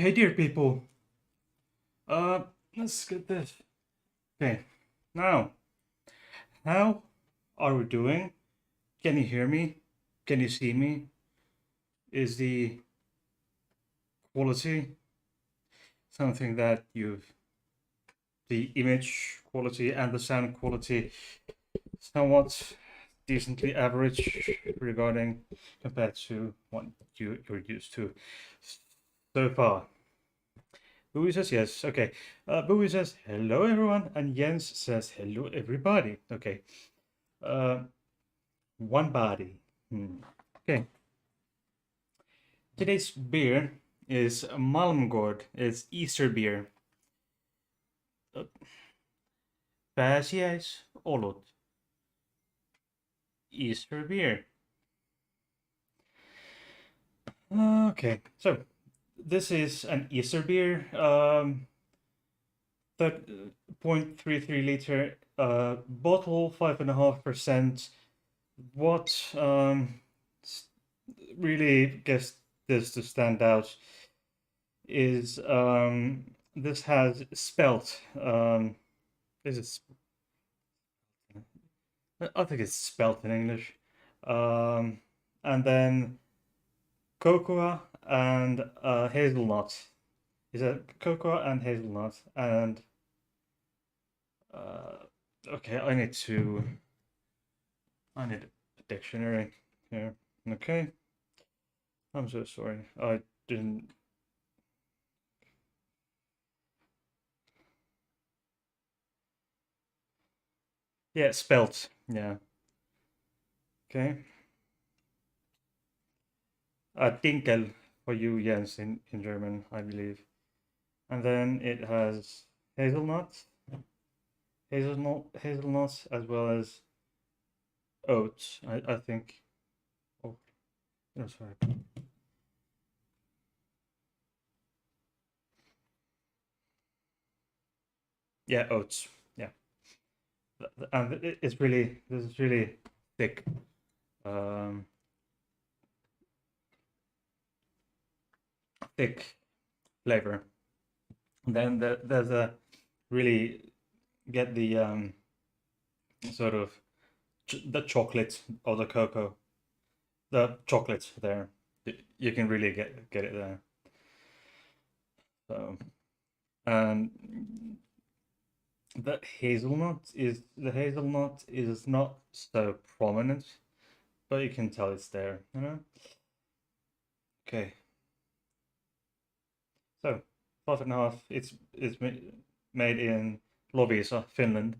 Hey, dear people. Uh, let's get this. Okay, now, how are we doing? Can you hear me? Can you see me? Is the quality something that the image quality and the sound quality somewhat decently average regarding compared to what you're used to so far? Bowie says yes. Okay. Bowie says hello everyone, and Jens says hello everybody. Okay. Uh, One body. Okay. Today's beer is Malmgård. It's Easter beer. Pääsiäis olut. Easter beer. Okay. So this is an Easter beer. 0.33 liter. Bottle 5.5%. What really gets this to stand out is this has spelt. Is it? I think it's spelt in English. Um, and then cocoa and hazelnut. Is it cocoa and hazelnut? And uh, okay, I need a dictionary here. Okay, I'm so sorry. I didn't. Yeah, spelt. Yeah. Okay. Dinkel for you, Jens, in German, I believe. And then it has hazelnut, hazelnuts, as well as oats. I think. Oh, no, sorry. Yeah, oats. Yeah, and it's really this is really thick. Um, Thick flavor. Then there's a really get the sort of the chocolate or the cocoa, the chocolate there. You can really get it there. So and the hazelnut is not so prominent, but you can tell it's there, you know? Okay. So 5.5, it's made in Loviisa, Finland.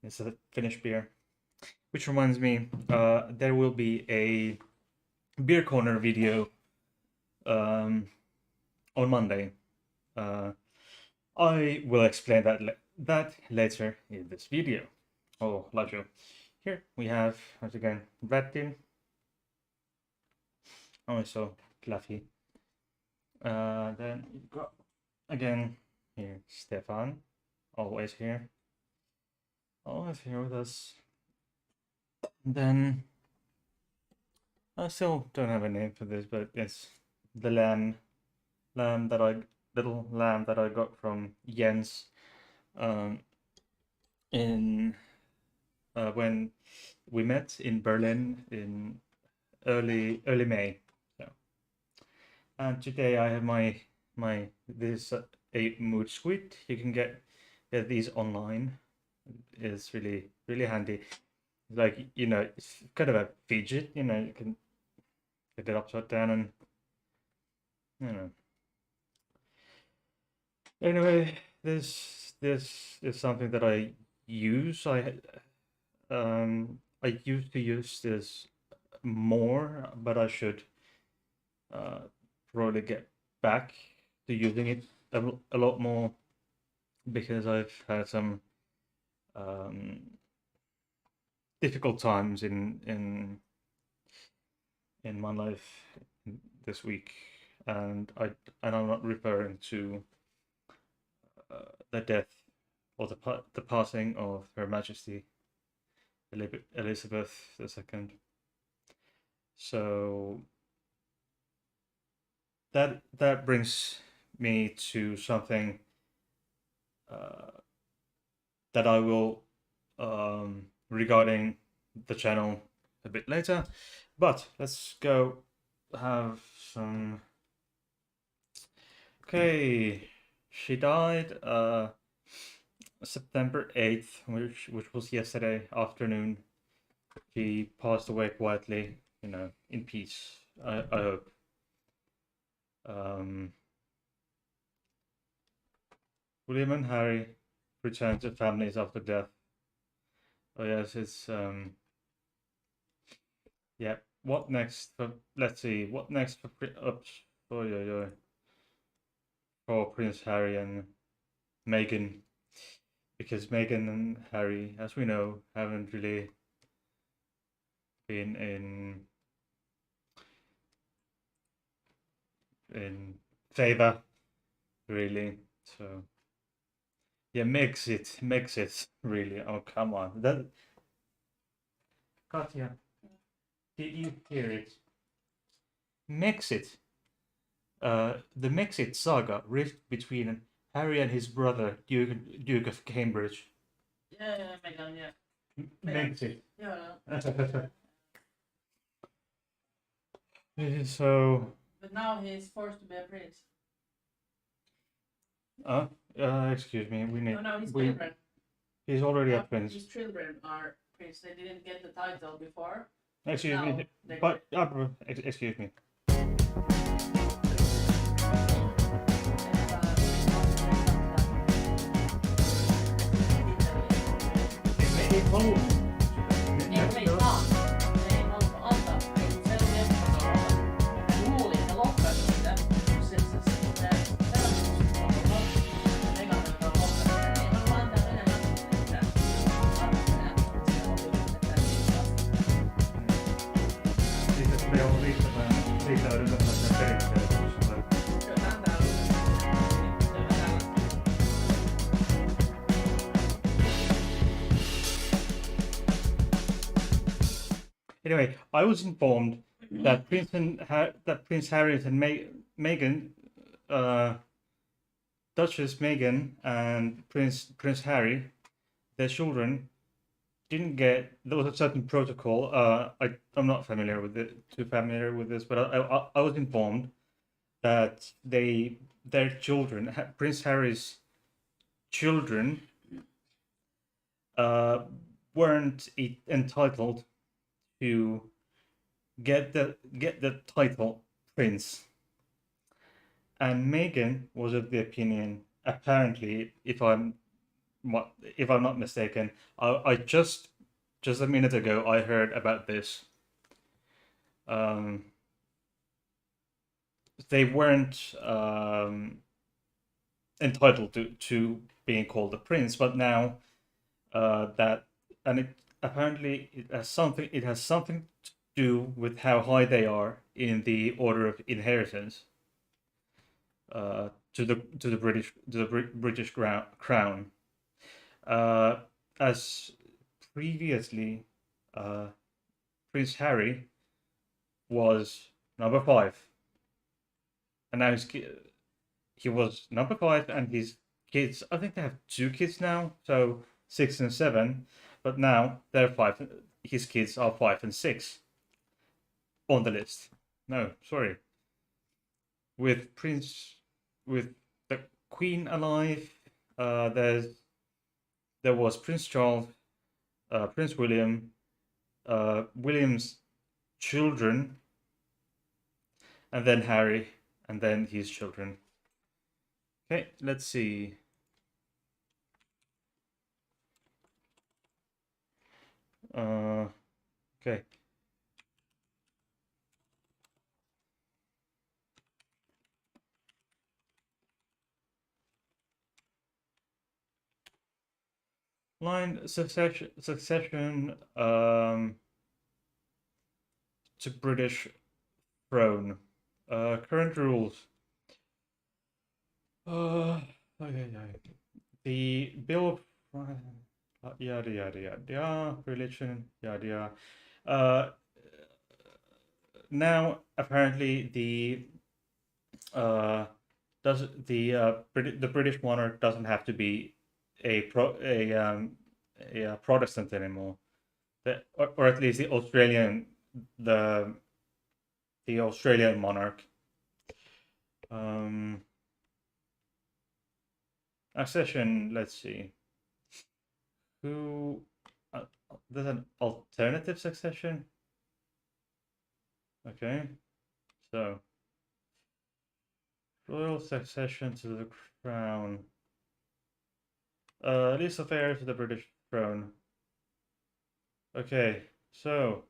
It's a Finnish beer. Which reminds me, there will be a beer corner video um, on Monday. Uh, I will explain that later in this video. Oh, Lajo. Here we have, once again, Vattin, also Claffy. Then you've got, again, here, Stefan, always here. Always here with us. Then, I still don't have a name for this, but it's the little lamb that I got from Jens um, in when we met in Berlin in early May. So, and today I have my this a mood squid. You can get these online. It's really handy. Like it's kind of a fidget. You can get it upside down and you know. Anyway, this is something that I use. I used to use this more, but I should uh, probably get back to using it a lot more because I've had some um, difficult times in my life this week, and I'm not referring to the death or the passing of Her Majesty Elizabeth II. So that brings me to something that I will regarding the channel a bit later. But let's go have some. Okay, she died September 8th, which was yesterday afternoon. She passed away quietly, in peace. I hope. Um, William and Harry returned to families after death. Oh yes, it's yeah. What next? Let's see. What next for oh, yeah, for Prince Harry and Meghan? Because Meghan and Harry, as we know, haven't really been in favor, really. So yeah, makes it really. Oh come on, that Katya, did you hear it? Makes it. The Mexit saga rift between Harry and his brother, Duke of Cambridge. Yeah, Meghan, yeah. Mexit. Yeah. So, But now he's forced to be a prince. uh, excuse me, we need. No, no, his we, children. he's already a prince. His children are prince. They didn't get the title before. Excuse Now me, they but excuse me. Anyway, I was informed that Prince Harry and Meghan, Duchess Meghan and Prince Harry, their children didn't get. There was a certain protocol. I'm not familiar with it, too familiar with this, but I was informed that their children, Prince Harry's children, uh, weren't entitled to get the title prince. And Meghan was of the opinion, apparently, if I'm not mistaken, I just a minute ago I heard about this. They weren't entitled to being called a prince, but now that and it apparently it has something to do with how high they are in the order of inheritance to the British crown. Uh, as previously, uh, Prince Harry was number 5, and now he was number 5, and his kids. I think they have 2 kids now, so 6 and 7. But now they're 5. His kids are 5 and 6 on the list. No, sorry. With the Queen alive, there was Prince Charles, Prince William, William's children, and then Harry, and then his children. Okay, let's see. Okay. Line succession to British throne. Current rules. Okay. The Bill of yada yada yada religion yada yada. Now apparently the does the British monarch doesn't have to be a Protestant anymore. Or at least the the Australian monarch. Um, Accession. Let's see. Who? There's an alternative succession. Okay, so royal succession to the crown. List of heirs to the British throne. Okay, so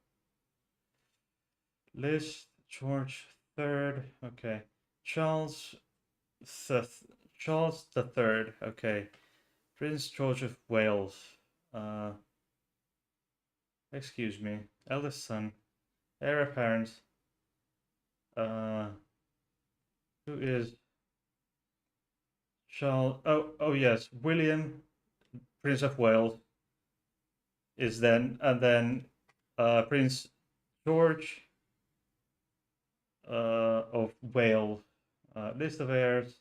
list George III. Okay, Charles the Charles the Third. Okay, Prince George of Wales. Uh, excuse me, eldest son, heir apparent. Uh, who is Charles? Oh yes, William, Prince of Wales, is then, and then Prince George of Wales. List of heirs,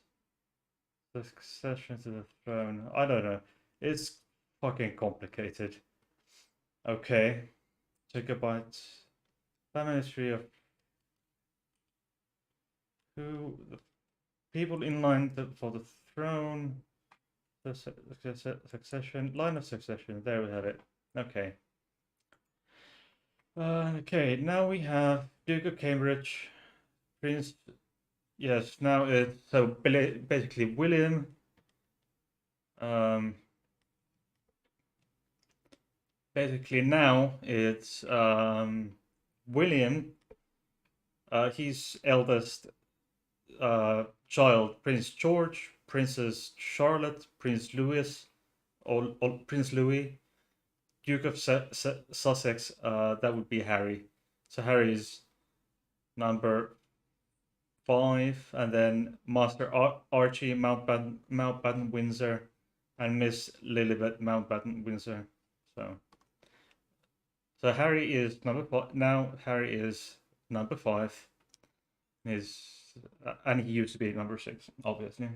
succession to the throne. I don't know. It's fucking complicated. Okay, Jacobite family history of who the people in line for the throne, the succession, line of succession. There we have it. Okay. Okay, now we have Duke of Cambridge, Prince. Yes, now it's so basically William. Um, Basically now it's William. His eldest child, Prince George, Princess Charlotte, Prince Louis, or Prince Louis, Duke of Sussex. That would be Harry. So Harry is number 5, and then Master Archie Mountbatten Windsor, and Miss Lilibet Mountbatten Windsor. So Harry is number 5 now. Harry is number 5. Is And he used to be number 6, obviously.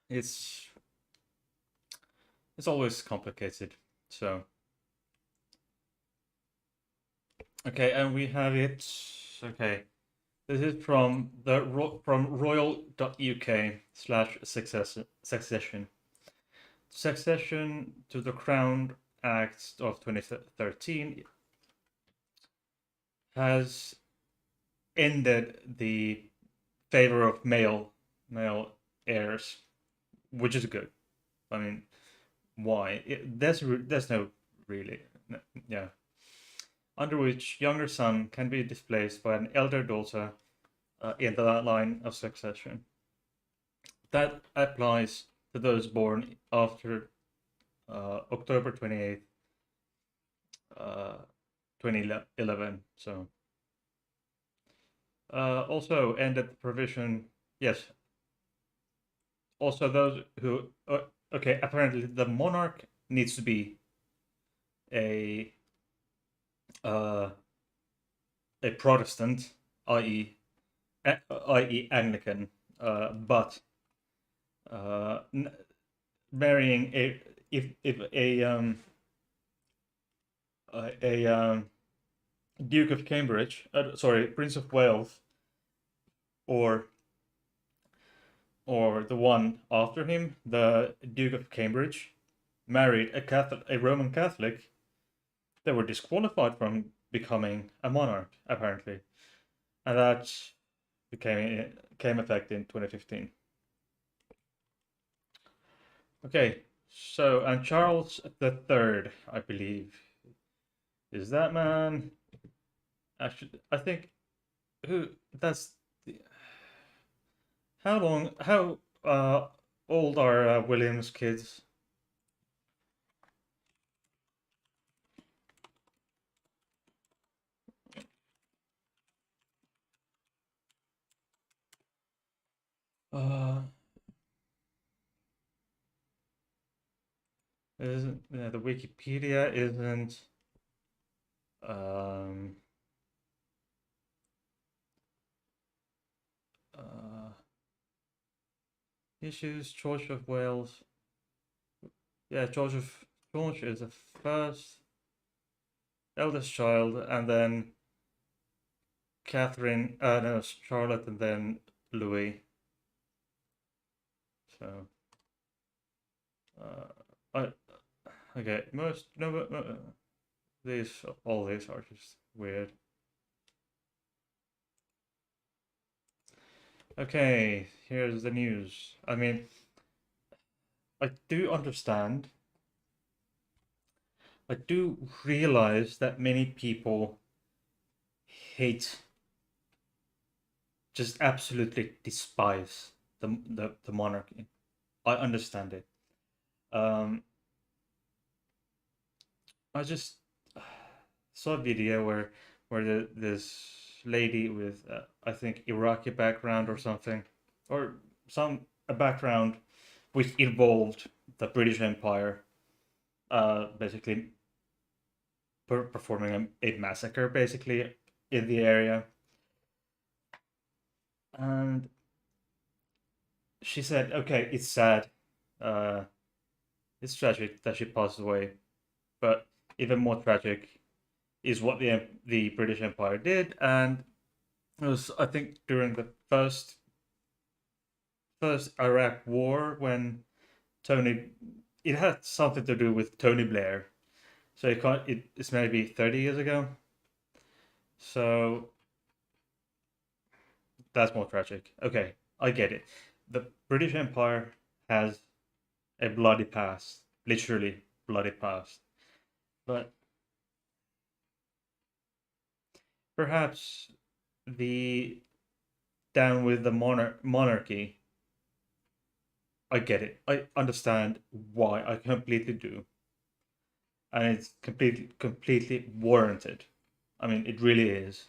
It's always complicated. So okay, and we have it. Okay, this is from from royal.uk/succession. Succession to the Crown Act of 2013 has ended the favor of male heirs, which is good. I mean, why? There's no really, yeah. Under which younger son can be displaced by an elder daughter in the line of succession. That applies to those born after October 28th, 2011. So also ended the provision. Yes. Also, those who okay. Apparently, the monarch needs to be a uh, a Protestant, i.e., Anglican, but marrying a if a Duke of Cambridge, sorry, Prince of Wales, or the one after him, the Duke of Cambridge, married a Roman Catholic, they were disqualified from becoming a monarch, apparently, and that came effect in 2015. Okay, so and Charles the Third, I believe, is that man. Actually, I think who that's the, how old are William's kids? Uh, isn't the Wikipedia isn't um issues. George of Wales. Yeah, George is the first eldest child, and then Catherine, no, Charlotte, and then Louis. So, I okay. Most no, these all these are just weird. Okay, here's the news. I mean, I do understand. I do realize that many people hate, just absolutely despise the monarchy. I understand it. Um, I just saw a video where this lady with I think Iraqi background or something, or some a background which involved the British Empire, basically performing a massacre basically in the area, and she said, "Okay, it's sad, uh, it's tragic that she passed away, but even more tragic is what the British Empire did, and it was I think during the first Iraq War when Tony, it had something to do with Tony Blair, so it's maybe 30 years ago, so that's more tragic. Okay, I get it. The British Empire has a bloody past, literally bloody past, but perhaps the down with the monarchy. I get it. I understand why. I completely do, and it's completely warranted. I mean, it really is.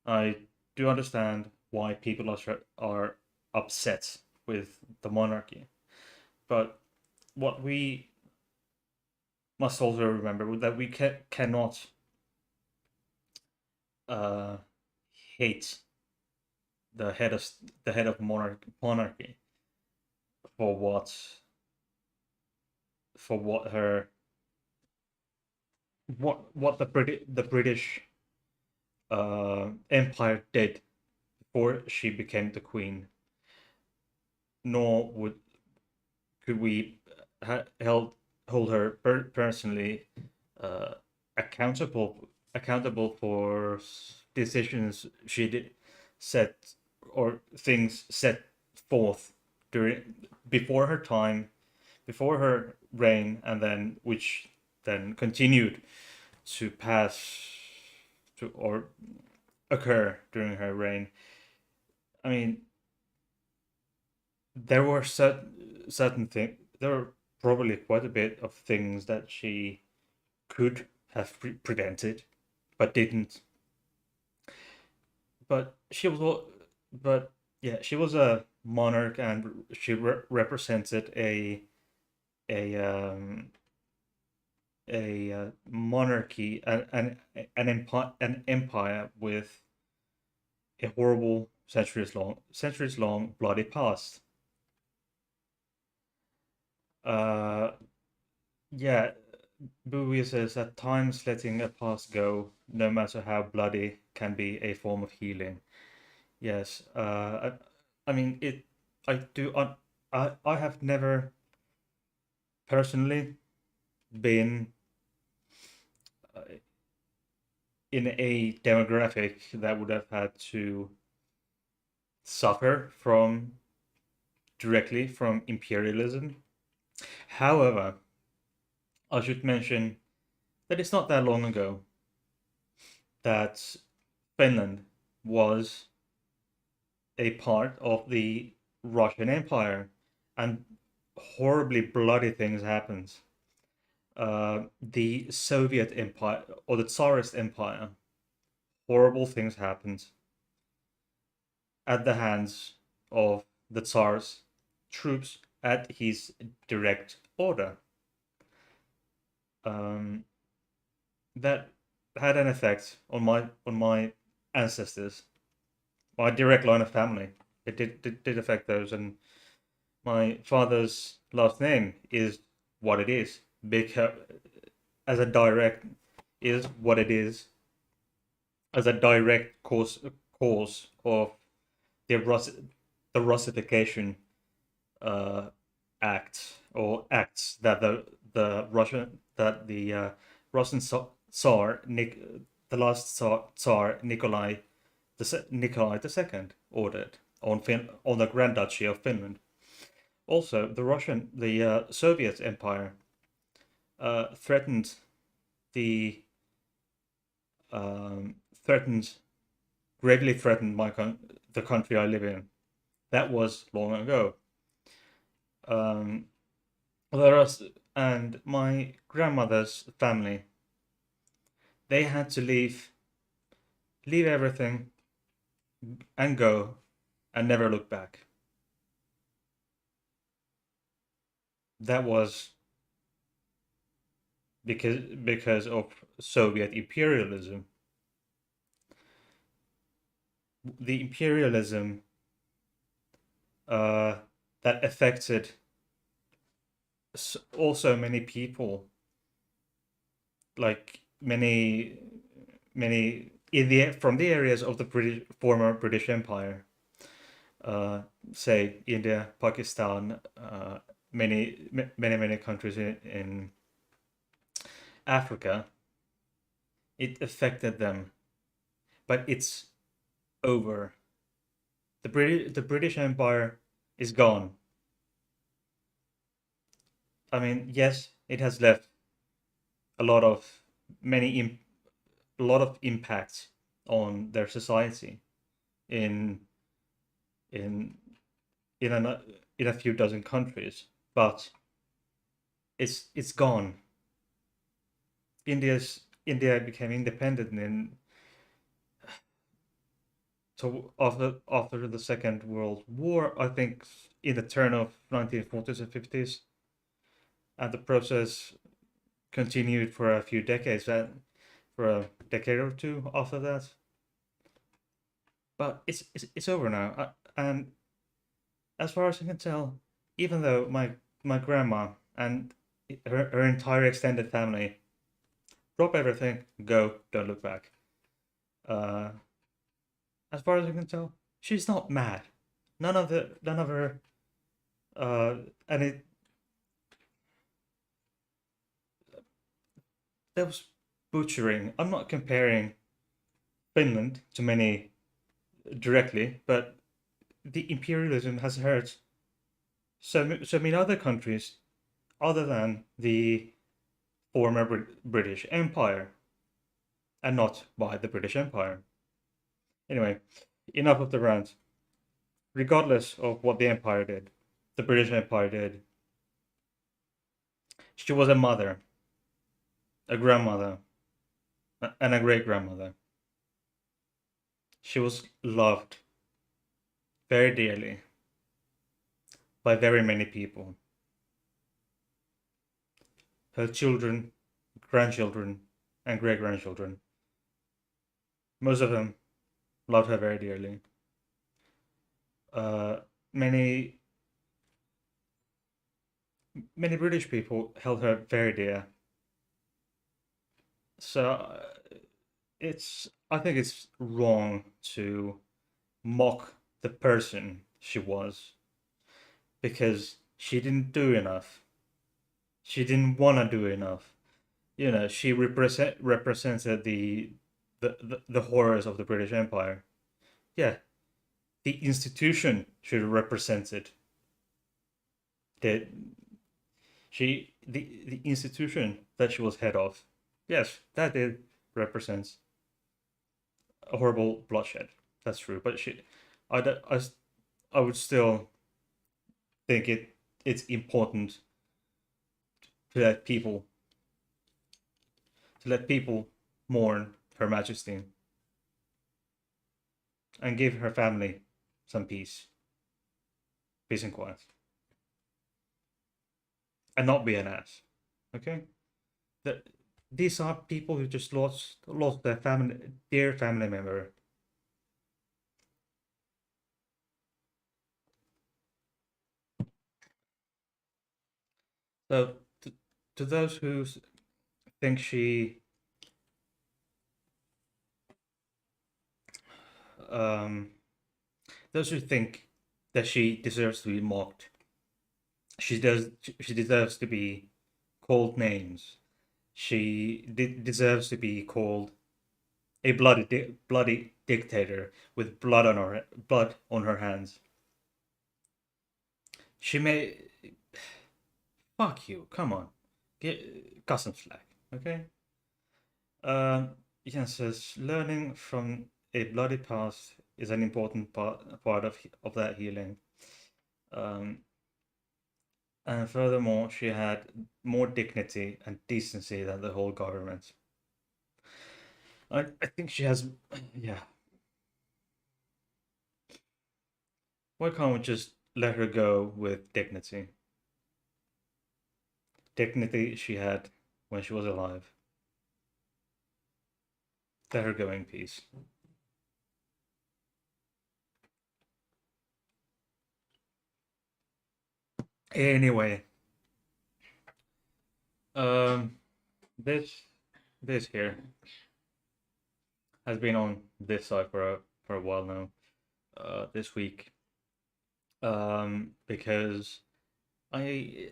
I do understand why people are upset with the monarchy, but what we must also remember that we cannot uh, hate the head of monarchy for what her what the British empire did before she became the queen. Nor could we hold her personally uh, accountable for decisions she did set or things set forth during before her time, before her reign, and then which then continued to pass to or occur during her reign. I mean, there were certain things. There were probably quite a bit of things that she could have prevented, but didn't. But she was, but yeah, she was a monarch, and she represented a monarchy, an empire with a horrible centuries long bloody past. Uh, yeah, Bowie says at times letting a past go, no matter how bloody, can be a form of healing. Yes, I mean it. I do. I have never personally been uh, in a demographic that would have had to suffer from directly from imperialism. However, I should mention that it's not that long ago that Finland was a part of the Russian Empire, and horribly bloody things happened. The Soviet Empire or the Tsarist Empire, horrible things happened at the hands of the Tsar's troops at his direct order. Um, that had an effect on my ancestors, my direct line of family. It did affect those, and my father's last name is what it is because as a direct is what it is as a direct cause of the the Russification uh, act or acts that the Russian Tsar the last Tsar Nikolai II ordered on the Grand Duchy of Finland. Also, the Soviet Empire threatened the um, threatened gravely threatened the country I live in. That was long ago. Um, there are, and my grandmother's family, they had to leave everything and go and never look back. That was because of Soviet imperialism. The imperialism uh, that affected also many people, like many in the from the areas of the former British Empire, uh, say India, Pakistan, many countries in Africa. It affected them, but it's over. The British Empire is gone. I mean, yes, it has left a lot of many a lot of impact on their society in in in a in a few dozen countries, but it's gone. India became independent in so after the Second World War, I think in the turn of 1940s and 50s, and the process continued for a few decades, for a decade or two after that. But it's over now, and as far as I can tell, even though my grandma and her entire extended family drop everything, go, don't look back. Uh, as far as I can tell, she's not mad. None of her uh, and it that was butchering. I'm not comparing Finland to many directly, but the imperialism has hurt so many other countries other than the former British Empire, and not by the British Empire. Anyway, enough of the rant. Regardless of what the Empire did, the British Empire did, she was a mother, a grandmother, and a great grandmother. She was loved very dearly by very many people. Her children, grandchildren, and great grandchildren. Most of them loved her very dearly. Uh, many many British people held her very dear. So it's I think it's wrong to mock the person she was because she didn't do enough. She didn't want to do enough. You know, she represented the horrors of the British Empire. Yeah, the institution should represent it. The the institution that she was head of. Yes, that did represents a horrible bloodshed. That's true, but I, I, I would still think it's important to let people mourn Her Majesty and give her family some peace and quiet, and not be an ass. Okay, that these are people who just lost their family member. So to those who think she um those who think that she deserves to be mocked, she deserves to be called names. She deserves to be called a bloody dictator with blood on her hands. She may fuck you. Come on, get cut some slack, okay? Yes, says learning from a bloody past is an important part of that healing. Um, and furthermore, she had more dignity and decency than the whole government. I think she has, yeah. Why can't we just let her go with dignity? Dignity she had when she was alive. Let her go in peace. Anyway, um, this this here has been on this side for a while now. This week, because I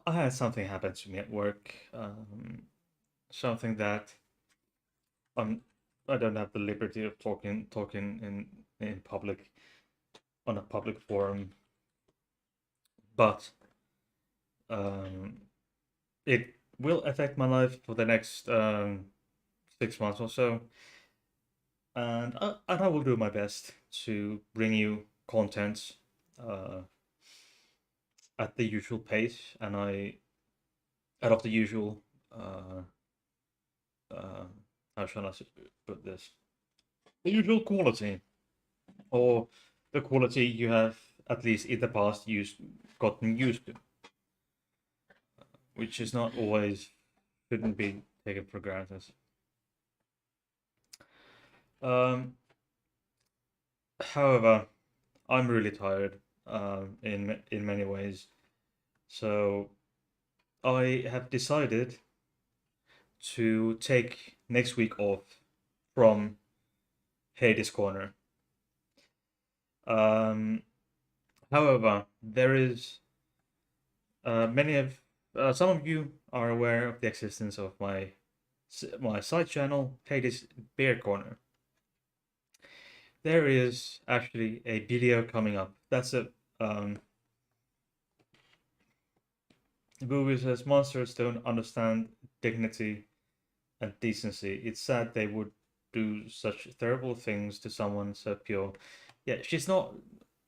I had something happen to me at work. Something that I'm I don't have the liberty of talking in public on a public forum, but um, it will affect my life for the next 6 months or so, and I will do my best to bring you content uh, at the usual pace, and I out of the usual uh, uh, how shall I put this? The usual quality, or the quality you have at least in the past gotten used to, which is not always shouldn't be taken for granted. Um, However, I'm really tired in many ways, so I have decided to take next week off from Hades Corner. Um, However, there is many of some of you are aware of the existence of my side channel, Hades Beer Corner. There is actually a video coming up. That's a movie says monsters don't understand dignity and decency. It's sad they would do such terrible things to someone so pure. Yeah, she's not.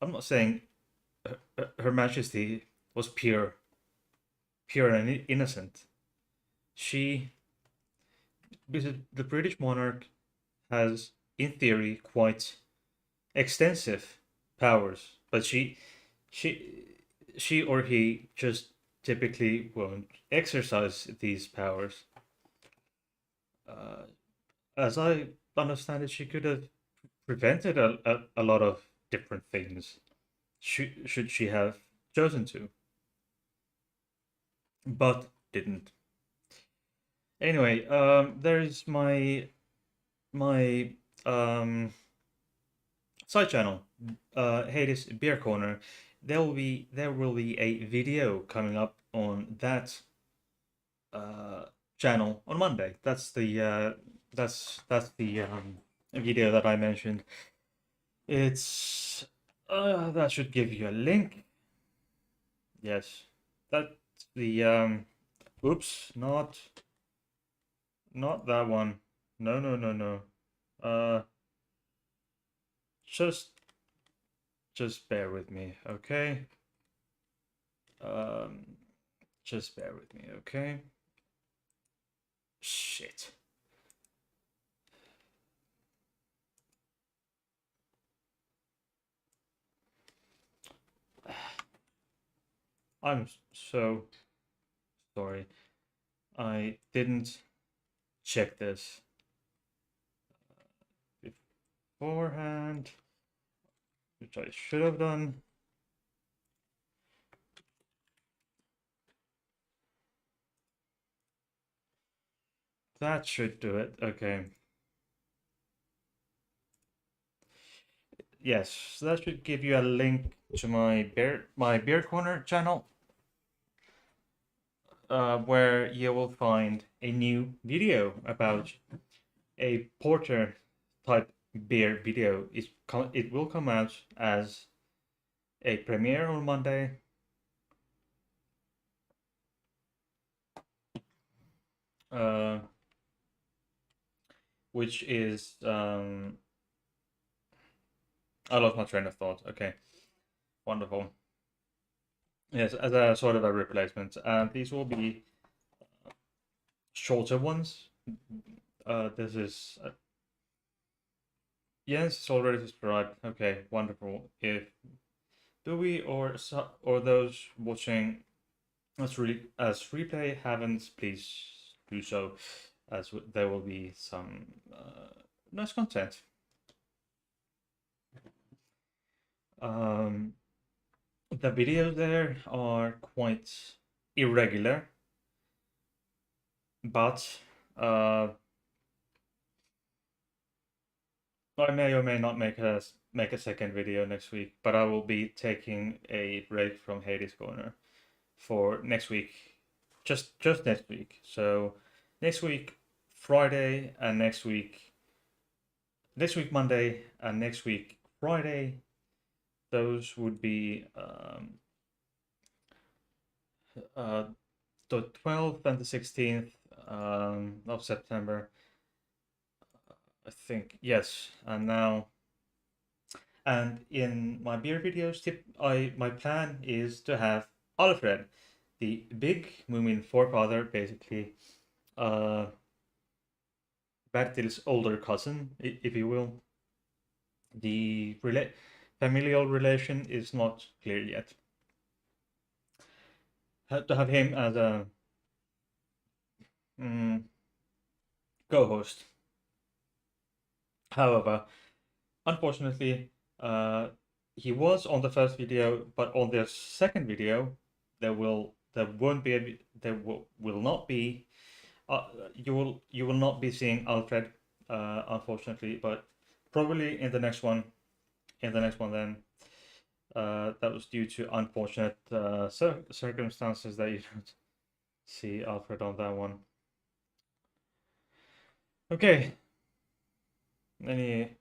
I'm not saying Her Majesty was pure and innocent. She, because the British monarch has, in theory, quite extensive powers, but she, she or he just typically won't exercise these powers. Uh, as I understand it, she could have prevented a lot of different things. Should she have chosen to, but didn't. Anyway, there's my um side channel, Hades Beer Corner. There will be a video coming up on that uh channel on Monday. That's the video that I mentioned. It's that should give you a link. Yes, that's the oops, not that one. No, no, no, no. Uh, just just bear with me, okay? Um, just bear with me, okay? Shit. I'm so sorry. I didn't check this beforehand, which I should have done. That should do it. Okay. Yes, that should give you a link to my beer corner channel, where you will find a new video about a porter type beer video. It will come out as a premiere on Monday. Uh, which is I lost my train of thought. Okay, wonderful. Yes, as a sort of a replacement, and these will be shorter ones. This is yes, it's already subscribed. Okay, wonderful. If Dewey or those watching as replay haven't, please do so, as there will be some nice content. Um, the videos there are quite irregular, but I may or may not make a second video next week, but I will be taking a break from Hades Corner for next week, just next week. So next week Friday and next week Monday and next week Friday. Those would be the 12th and the 16th of September. I think yes, and in my beer videos, my plan is to have Alfred, the big Moomin forefather, basically, uh, Bertil's older cousin, if you will. The familial relation is not clear yet. To have him as a mm, co-host. However, unfortunately, he was on the first video, but on the second video, there will not be you will not be seeing Alfred, unfortunately, but probably in the next one. Then that was due to unfortunate circumstances that you don't see Alfred on that one. Okay, any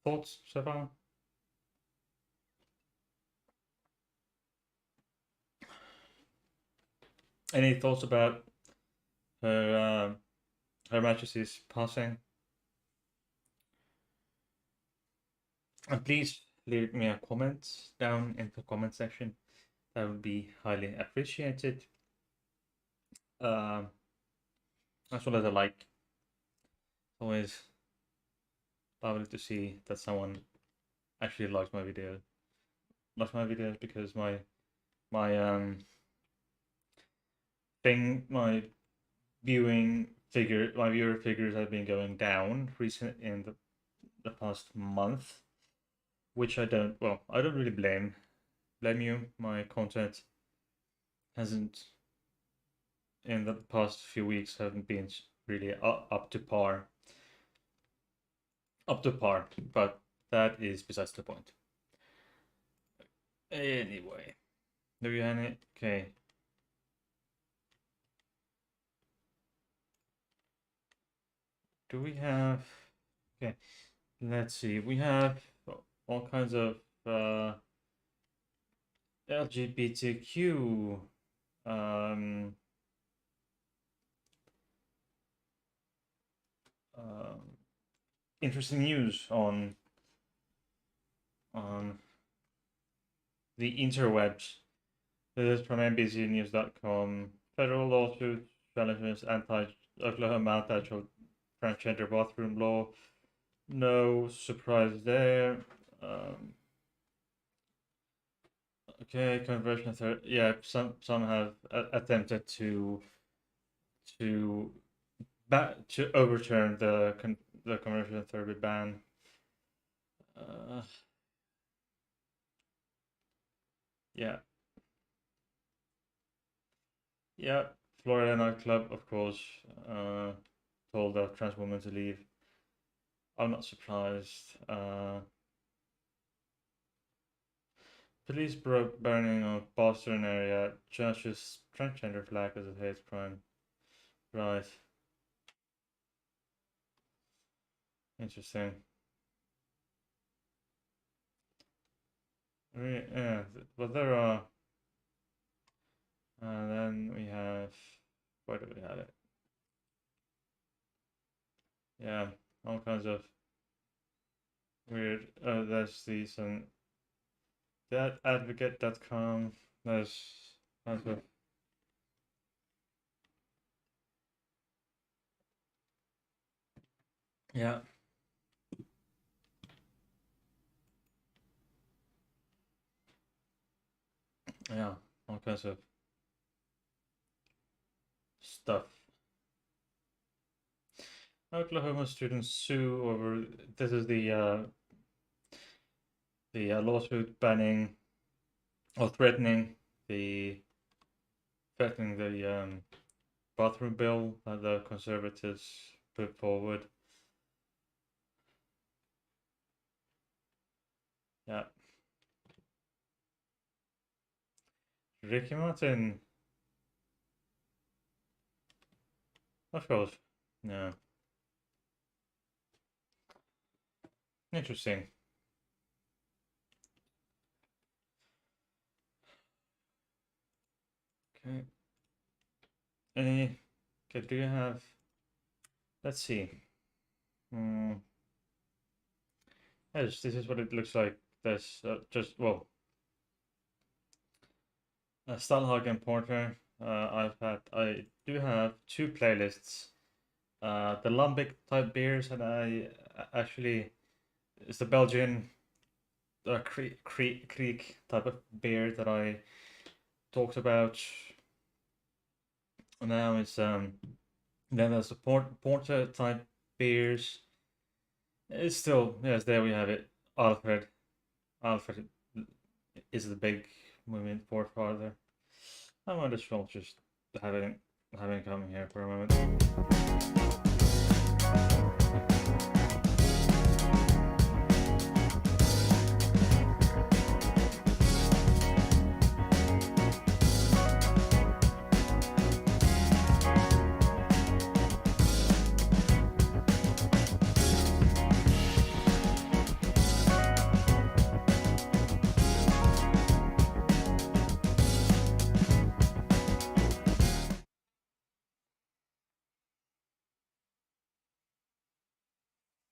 thoughts so far? Any thoughts about her Her Majesty's passing? And please leave me a comment down in the comment section. That would be highly appreciated. As well as a like. Always lovely to see that someone actually likes my video. Likes my videos because my my viewer figures have been going down recent in the past month, which I don't really blame you. My content hasn't in the past few weeks haven't been really up to par. But that is besides the point. Anyway, do you have it? Okay. Do we have? Okay, let's see. We have all kinds of LGBTQ um, um, interesting news on the interwebs. This is from NBCnews.com. Federal lawsuit challenges Oklahoma anti-transgender bathroom law. No surprise there. Okay, conversion therapy. Yeah, some have attempted to to overturn the conversion therapy ban. Yeah, yeah. Florida nightclub, of course, told a trans woman to leave. I'm not surprised. Police broke burning of Boston area. Judges transgender flag as a hate crime. Right. Interesting. Yeah, but there are. And then we have. Where do we have it? Yeah, all kinds of weird. There's these and that advocate.com. There's kinds of. Yeah. Yeah, all kinds of stuff. Oklahoma students sue over. This is the lawsuit banning or threatening the bathroom bill that the conservatives put forward. Yeah, Ricky Martin. Of course. Yeah. Interesting. Okay. Any? Okay. Do you have? Let's see. Hmm. Yes, this is what it looks like. There's just well, Stalhog and Porter. I do have two playlists. The Lambic type beers, and I actually it's the Belgian Creek type of beer that I talked about. Now it's then there's the porter type beers. It's still yes, there we have it. Alfred is the big movement forefather. I might as well just having come here for a moment.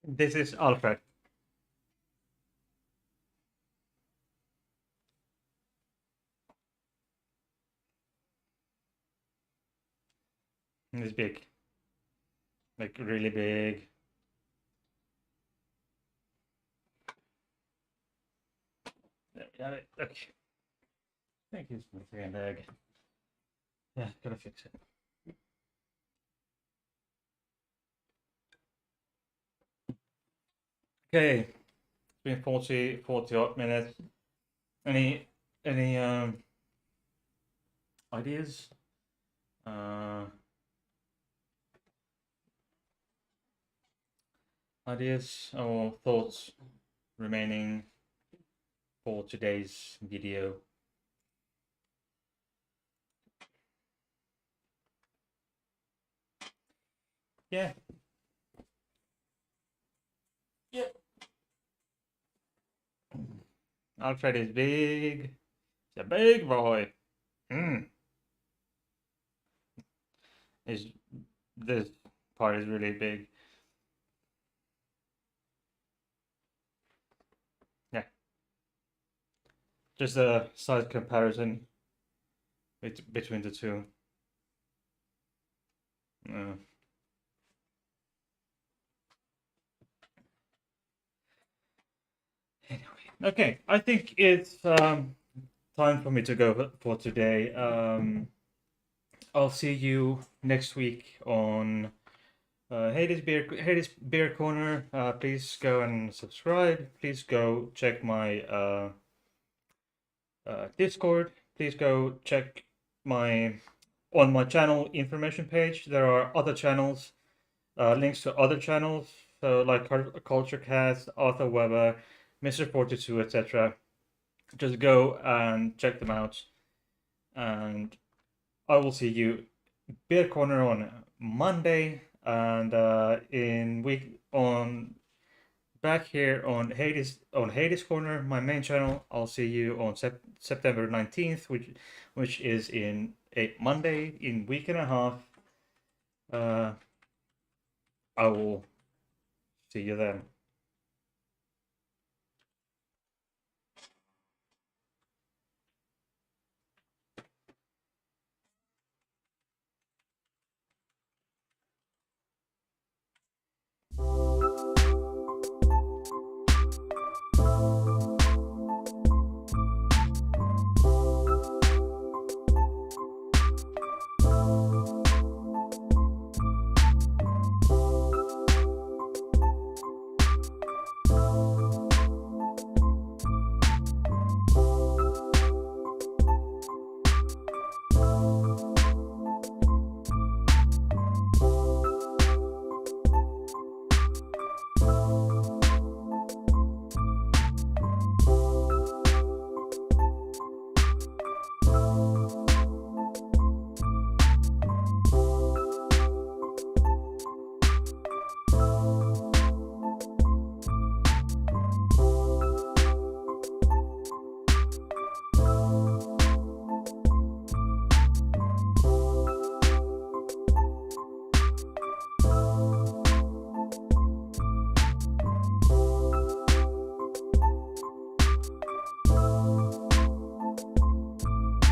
This is Alfred. It's big, like really big. There we have it. Okay. Thank you, Smithy and egg. Yeah, gotta fix it. Okay, it's been 40 odd minutes. Any ideas? Uh, ideas or thoughts remaining for today's video? Yeah. Yeah. Alfred is big. He's a big boy. Is this part is really big. Yeah. Just a size comparison between the two. Uh, anyway, okay. I think it's time for me to go for today. I'll see you next week on Hades Beer Corner. Please go and subscribe. Please go check my Discord. Please go check my on my channel information page. There are other channels links to other channels, so like Culture Cast, Arthur Weber, Mr. 42, etc. Just go and check them out. And I will see you Beer Corner on Monday, and in week on back here on Hades Corner, my main channel. I'll see you on September 19th, which is in a Monday in week and a half. I will see you then.